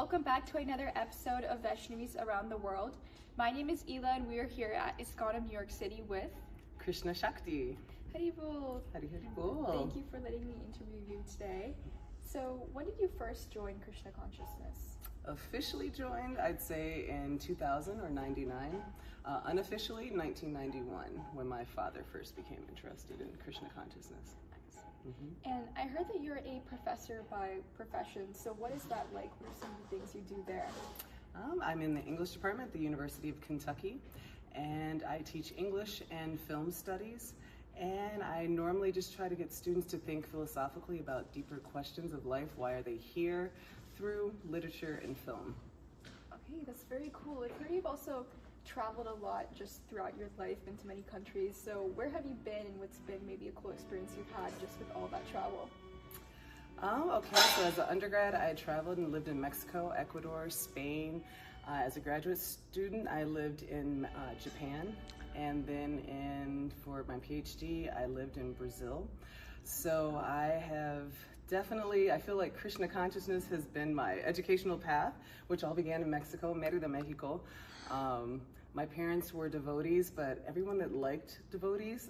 welcome back to another episode of Vaishnavis Around the World. My name is Ela and we are here at ISKCON, New York City with Krishna Shakti. Haribol. Hari Bol. Thank you for letting me interview you today. So, when did you first join Krishna consciousness? Officially joined, I'd say in 2000 or 99. Unofficially, 1991, when my father first became interested in Krishna consciousness. And I heard that you're a professor by profession, so what is that like? What are some of the things you do there? I'm in the English department at the University of Kentucky, and I teach English and film studies. And I normally just try to get students to think philosophically about deeper questions of life. Why are they here? Through literature and film. Okay, that's very cool. I've heard you've also traveled a lot just throughout your life, been to many countries. So where have you been and what's been maybe a cool experience you've had just with all that travel? Okay, so as an undergrad, I traveled and lived in Mexico, Ecuador, Spain. As a graduate student, I lived in Japan. And then for my PhD, I lived in Brazil. So I have definitely, I feel like Krishna consciousness has been my educational path, which all began in Mexico, Mérida, Mexico. My parents were devotees, but everyone that liked devotees,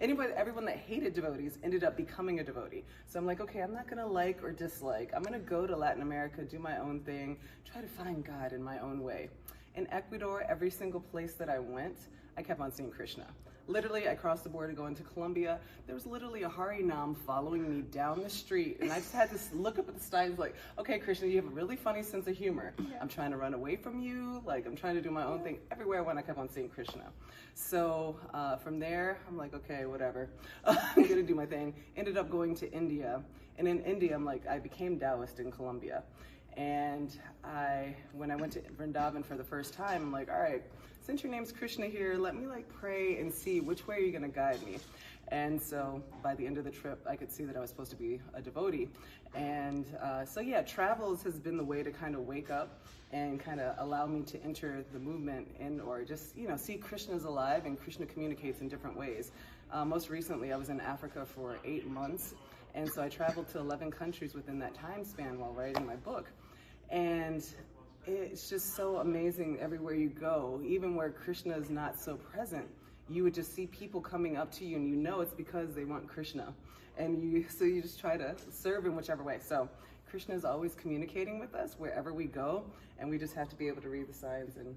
everyone that hated devotees ended up becoming a devotee. So I'm like, okay, I'm not gonna like or dislike. I'm gonna go to Latin America, do my own thing, try to find God in my own way. In Ecuador, every single place that I went, I kept on seeing Krishna. Literally, I crossed the border going to Colombia. There was literally a Harinam following me down the street. And I just had to look up at the signs like, okay, Krishna, you have a really funny sense of humor. Yeah. I'm trying to run away from you. Like, I'm trying to do my own thing. Everywhere I went, I kept on seeing Krishna. So from there, I'm like, okay, whatever. I'm gonna do my thing. Ended up going to India. And in India, I'm like, I became Taoist in Colombia. And when I went to Vrindavan for the first time, I'm like, all right, since your name's Krishna here, let me like pray and see which way are you gonna guide me. And so by the end of the trip, I could see that I was supposed to be a devotee. And so yeah, travels has been the way to kind of wake up and kind of allow me to enter the movement or just, see Krishna's alive and Krishna communicates in different ways. Most recently, I was in Africa for 8 months. And so I traveled to 11 countries within that time span while writing my book. And it's just so amazing everywhere you go, even where Krishna is not so present, you would just see people coming up to you and it's because they want Krishna. And so you just try to serve in whichever way. So Krishna is always communicating with us wherever we go, and we just have to be able to read the signs and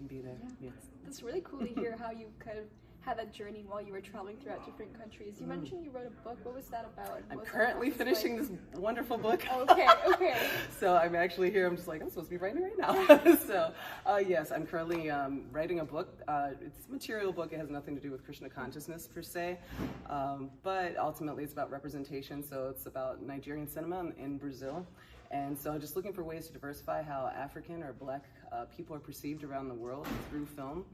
be there. Yeah. Yes. That's really cool to hear how you kind of had that journey while you were traveling throughout different countries. You mentioned you wrote a book. What was that about? I'm currently finishing this wonderful book. Okay. So I'm actually here. I'm just like, I'm supposed to be writing right now. So yes, I'm currently writing a book. It's a material book. It has nothing to do with Krishna consciousness per se. But ultimately it's about representation. So it's about Nigerian cinema in Brazil. And so just looking for ways to diversify how African or Black people are perceived around the world through film.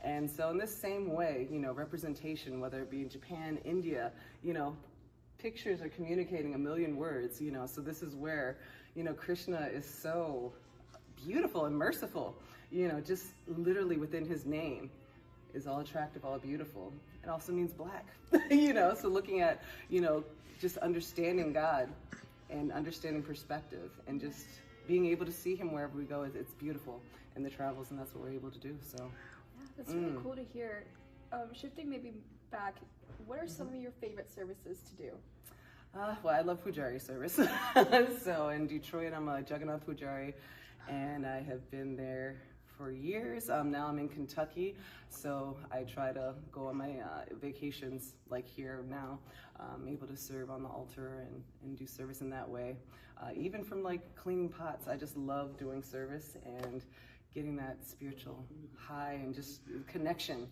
And so in this same way, representation, whether it be in Japan, India, pictures are communicating a million words, so this is where, Krishna is so beautiful and merciful, just literally within his name is all attractive, all beautiful. It also means Black, so looking at, just understanding God and understanding perspective and just being able to see him wherever we go, it's beautiful in the travels, and that's what we're able to do, so. Yeah, that's really cool to hear. Shifting maybe back, what are some of your favorite services to do? Well, I love Pujari service. So in Detroit, I'm a Jagannath Pujari, and I have been there for years. Now I'm in Kentucky, so I try to go on my vacations like here now. I'm able to serve on the altar and do service in that way. Even from like cleaning pots, I just love doing service and getting that spiritual high and just connection,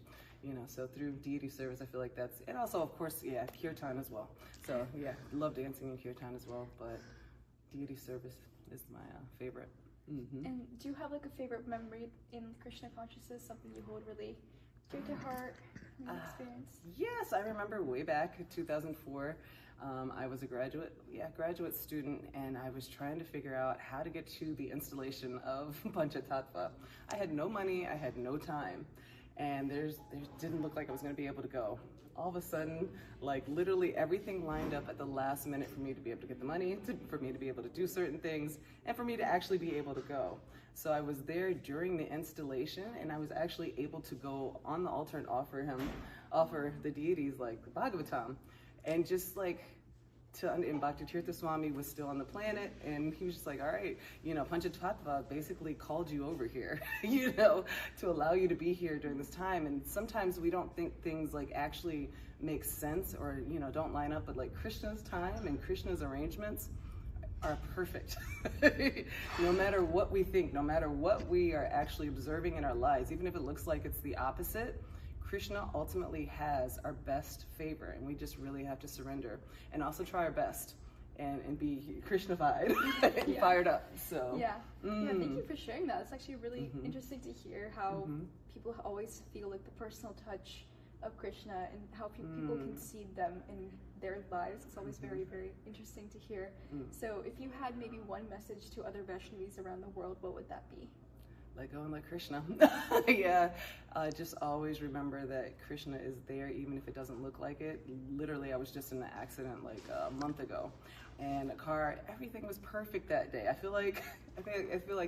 so through deity service, I feel like that's, and also of course, yeah, kirtan as well. So yeah, love dancing in kirtan as well, but deity service is my favorite. And do you have like a favorite memory in Krishna consciousness, something you hold really dear to heart in your experience? Yes, I remember way back in 2004, I was a graduate student, and I was trying to figure out how to get to the installation of Panchatattva. I had no money, I had no time. and there didn't look like I was going to be able to go. All of a sudden, like literally everything lined up at the last minute for me to be able to get the money, for me to be able to do certain things, and for me to actually be able to go. So I was there during the installation, and I was actually able to go on the altar and offer the deities like the Bhagavatam, and just like and Bhakti Tirtha Swami was still on the planet, and he was just like, all right, you know, Panchatattva basically called you over here, you know, to allow you to be here during this time. And sometimes we don't think things like actually make sense or, you know, don't line up, but like Krishna's time and Krishna's arrangements are perfect. No matter what we think, no matter what we are actually observing in our lives, even if it looks like it's the opposite, Krishna ultimately has our best favor, and we just really have to surrender and also try our best and be Krishna-fied and fired up. So yeah, thank you for sharing that. It's actually really interesting to hear how people always feel like the personal touch of Krishna and how people can see them in their lives. It's always very, very interesting to hear. So if you had maybe one message to other Vaishnavis around the world, what would that be? Let go and let Krishna. Yeah, just always remember that Krishna is there even if it doesn't look like it. Literally, I was just in an accident like a month ago, and everything was perfect that day. I feel like,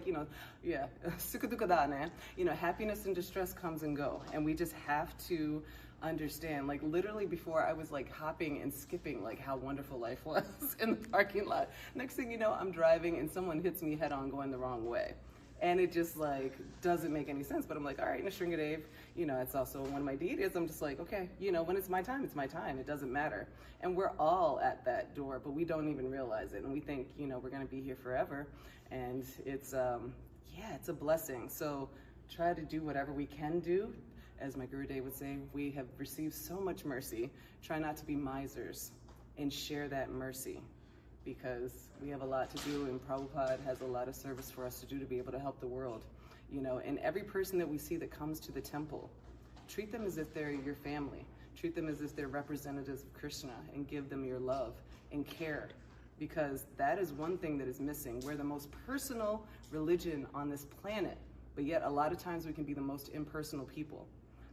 you know, yeah, sukha dukha dana, you know, happiness and distress comes and go, and we just have to understand. Like literally before, I was like hopping and skipping like how wonderful life was in the parking lot. Next thing you know, I'm driving and someone hits me head on going the wrong way. And it just like doesn't make any sense. But I'm like, all right, Nishringadev, you know, it's also one of my deities. I'm just like, okay, you know, when it's my time, it's my time. It doesn't matter. And we're all at that door, but we don't even realize it. And we think, you know, we're going to be here forever. And it's, it's a blessing. So try to do whatever we can do. As my Guru Dev would say, we have received so much mercy. Try not to be misers and share that mercy, because we have a lot to do, and Prabhupada has a lot of service for us to do to be able to help the world. You know, and every person that we see that comes to the temple, treat them as if they're your family. Treat them as if they're representatives of Krishna, and give them your love and care, because that is one thing that is missing. We're the most personal religion on this planet, but yet a lot of times we can be the most impersonal people.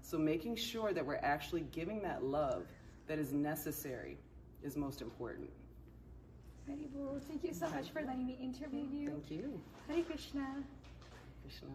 So making sure that we're actually giving that love that is necessary is most important. Thank you so much for letting me interview you. Thank you. Hare Krishna. Krishna.